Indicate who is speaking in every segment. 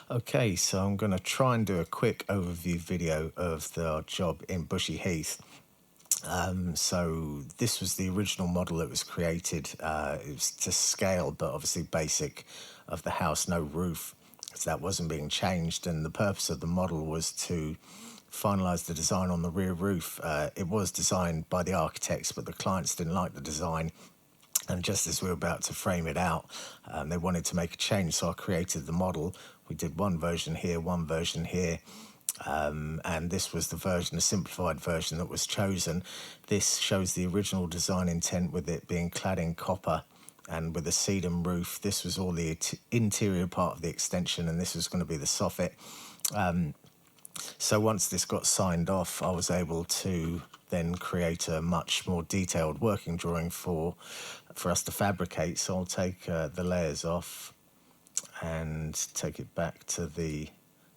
Speaker 1: Okay, so I'm going to try and do a quick overview video of the job in Bushey, Heath. So this was the original model that was created. It was to scale, but obviously basic, of the house, no roof. So that wasn't being changed, and the purpose of the model was to finalise the design on the rear roof. It was designed by the architects, but the clients didn't like the design. And just as we were about to frame it out, they wanted to make a change, so I created the model. We did one version here, one version here, and this was the version, a simplified version that was chosen. This shows the original design intent with it being clad in copper and with a sedum roof. This was all the interior part of the extension, and this was going to be the soffit. So once this got signed off, I was able to then create a much more detailed working drawing for us to fabricate. So I'll take the layers off and take it back to the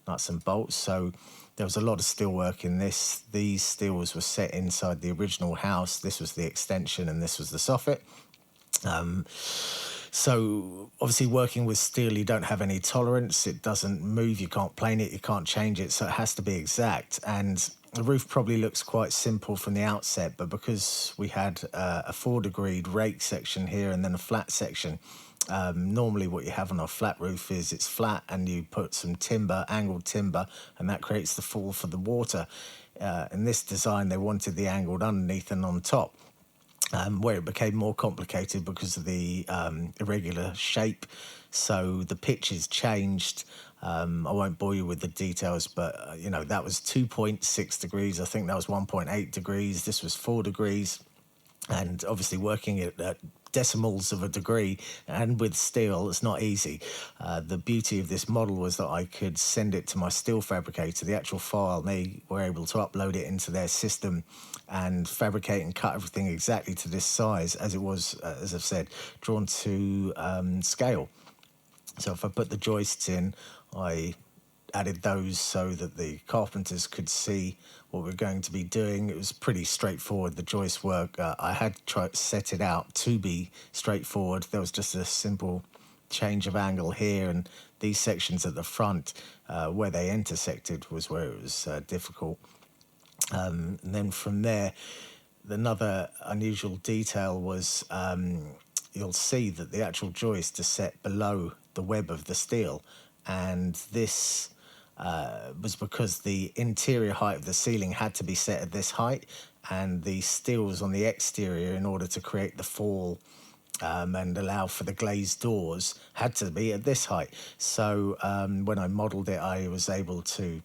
Speaker 1: nuts and bolts. So there was a lot of steel work in this. These steels were set inside the original house. This was the extension and this was the soffit. So obviously working with steel, you don't have any tolerance. It doesn't move. You can't plane it. You can't change it. So it has to be exact. And the roof probably looks quite simple from the outset, but because we had a 4-degreed rake section here and then a flat section, normally what you have on a flat roof is it's flat and you put some timber, angled timber, and that creates the fall for the water. In this design, they wanted the angled underneath and on top. Where it became more complicated because of the irregular shape. So the pitches changed. I won't bore you with the details, but, that was 2.6 degrees. I think that was 1.8 degrees. This was 4 degrees. And obviously working at decimals of a degree and with steel, it's not easy. The beauty of this model was that I could send it to my steel fabricator, the actual file. They were able to upload it into their system and fabricate and cut everything exactly to this size, as it was, as I've said, drawn to scale. So if I put the joists in, I added those so that the carpenters could see what we're going to be doing. It was pretty straightforward, the joist work. I had tried to set it out to be straightforward. There was just a simple change of angle here, and these sections at the front where they intersected was where it was difficult. And then from there, another unusual detail was you'll see that the actual joist is set below the web of the steel, and this was because the interior height of the ceiling had to be set at this height, and the steel was on the exterior in order to create the fall and allow for the glazed doors had to be at this height. So when I modelled it, I was able to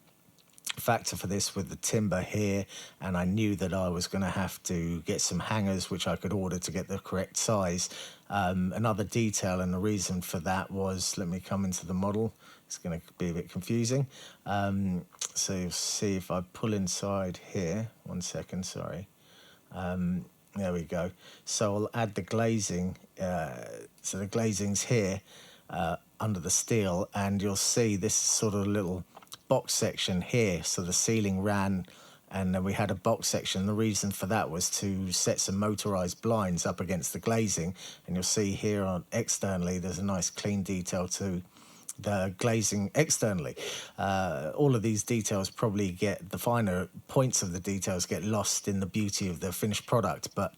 Speaker 1: factor for this with the timber here, and I knew that I was going to have to get some hangers which I could order to get the correct size. Another detail, and the reason for that was, let me come into the model, it's going to be a bit confusing. So you'll see if I pull inside here, 1 second, sorry. There we go. So I'll add the glazing. So the glazing's here under the steel, and you'll see this sort of little box section here. So the ceiling ran, and then we had a box section. The reason for that was to set some motorized blinds up against the glazing, and you'll see here on externally there's a nice clean detail to the glazing externally. All of these details probably get, the finer points of the details get lost in the beauty of the finished product, but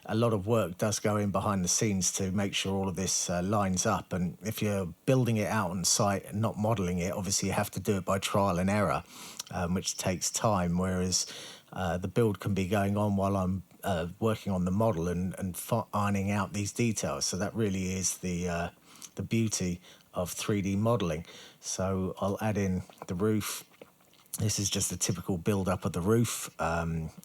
Speaker 1: a lot of work does go in behind the scenes to make sure all of this lines up. And if you're building it out on site and not modelling it, obviously you have to do it by trial and error, which takes time, whereas the build can be going on while I'm working on the model and ironing out these details. So that really is the beauty of 3D modelling. So I'll add in the roof. This is just a typical build-up of the roof.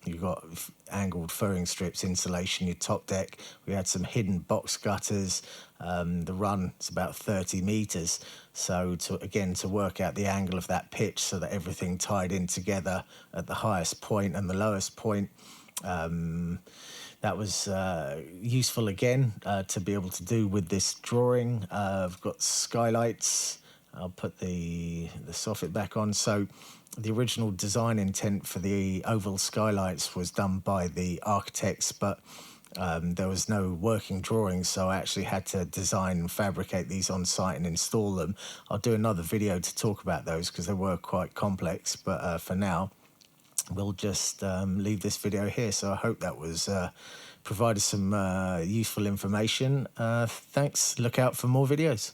Speaker 1: You've got angled furring strips, insulation, your top deck. We had some hidden box gutters. The run is about 30 metres. So to work out the angle of that pitch so that everything tied in together at the highest point and the lowest point. That was useful again to be able to do with this drawing. I've got skylights. I'll put the soffit back on. So the original design intent for the oval skylights was done by the architects, but There was no working drawings, so I actually had to design and fabricate these on site and install them. I'll do another video to talk about those because they were quite complex, but for now we'll just leave this video here. So I hope that was provided some useful information. Thanks. Look out for more videos.